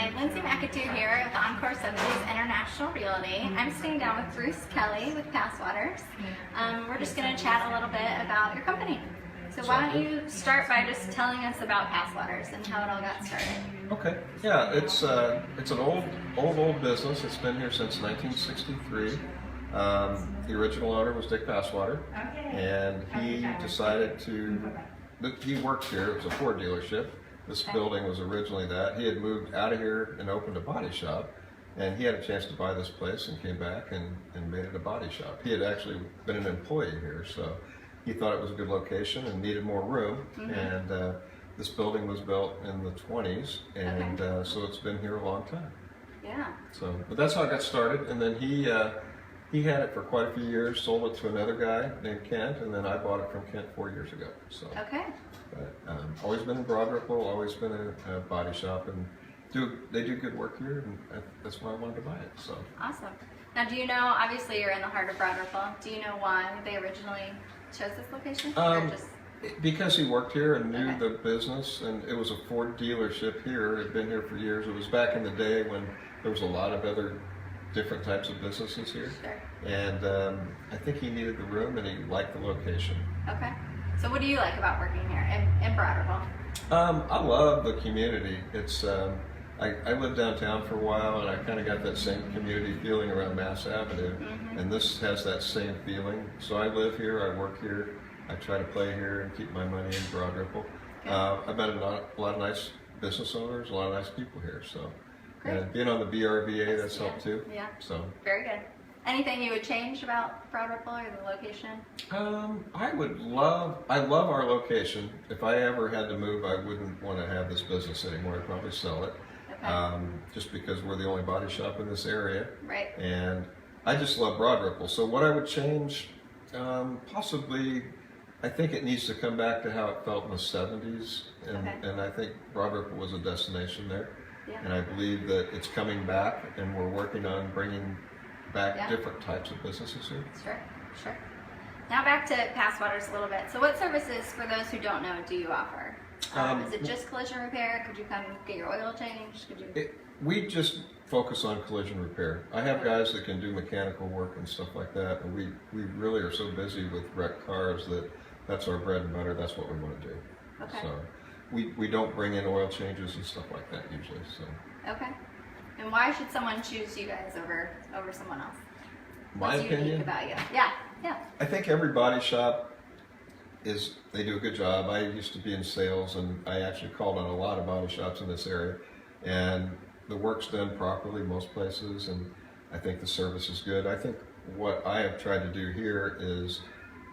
I'm Lindsay McAteer here with Encore 70s International Realty. I'm sitting down with Bruce Kelly with Passwaters. We're just going to chat a little bit about your company. So why don't you start by just telling us about Passwaters and how it all got started? Okay. Yeah, it's an old business. It's been here since 1963. The original owner was Dick Passwater, and he decided to. He worked here. It was a Ford dealership. This building was originally that. He had moved out of here and opened a body shop, and he had a chance to buy this place and came back and made it a body shop. He had actually been an employee here, so he thought it was a good location and needed more room. And this building was built in the 20s, and so it's been here a long time. Yeah. So, but that's how it got started, and then he had it for quite a few years, sold it to another guy named Kent, and then I bought it from Kent 4 years ago. So, Okay. but always been in Broad Ripple, always been a body shop, and they do good work here, and that's why I wanted to buy it. So Awesome. Now, do you know? Obviously, you're in the heart of Broad Ripple. Do you know why they originally chose this location? Or just... Because he worked here and knew the business, and it was a Ford dealership here. It had been here for years. It was back in the day when there was a lot of other different types of businesses here. Sure. And I think he needed the room and he liked the location. Okay. So what do you like about working here in Broad Ripple? I love the community. It's I lived downtown for a while, and I kind of got that same community feeling around Mass Avenue, and this has that same feeling. So I live here, I work here, I try to play here and keep my money in Broad Ripple. I've met a lot of nice business owners, a lot of nice people here. So. Great. And being on the BRVA, that's helped too. Yeah. So very good. Anything you would change about Broad Ripple or the location? I love our location. If I ever had to move, I wouldn't want to have this business anymore. I'd probably sell it. Okay. Just because we're the only body shop in this area. Right. And I just love Broad Ripple. So what I would change, possibly, I think it needs to come back to how it felt in the 70s. And I think Broad Ripple was a destination there. Yeah. And I believe that it's coming back, and we're working on bringing back different types of businesses here. Sure. Now back to Passwaters a little bit. So what services, for those who don't know, do you offer? Is it just collision repair? Could you come get your oil changed? We just focus on collision repair. I have guys that can do mechanical work and stuff like that, and we really are so busy with wrecked cars that that's our bread and butter. That's what we want to do. Okay. So we don't bring in oil changes and stuff like that usually. So. Okay. And why should someone choose you guys over someone else? My What's opinion. unique about you? Yeah. I think every body shop they do a good job. I used to be in sales, and I actually called on a lot of body shops in this area, and the work's done properly most places, and I think the service is good. I think what I have tried to do here is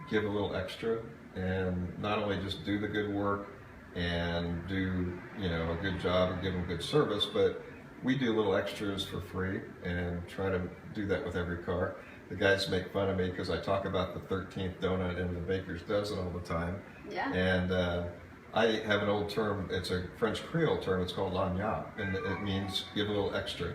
give a little extra, and not only just do the good work and do a good job and give them good service, but we do little extras for free and try to do that with every car. The guys make fun of me because I talk about the 13th donut in the baker's dozen all the time. Yeah. And I have an old term, it's a French Creole term, it's called lagniappe, and it means give a little extra.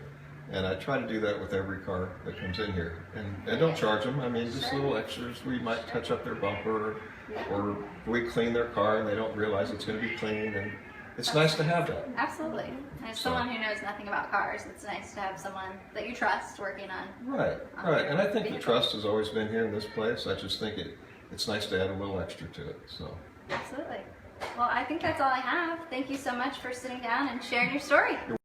And I try to do that with every car that comes in here. And don't charge them, I mean, just little extras. We might touch up their bumper, or we clean their car and they don't realize it's going to be clean. And it's nice to have that. Absolutely. As someone who knows nothing about cars, it's nice to have someone that you trust working on. Right. And I think the trust has always been here in this place. I just think it's nice to add a little extra to it. So. Absolutely. Well, I think that's all I have. Thank you so much for sitting down and sharing your story. You're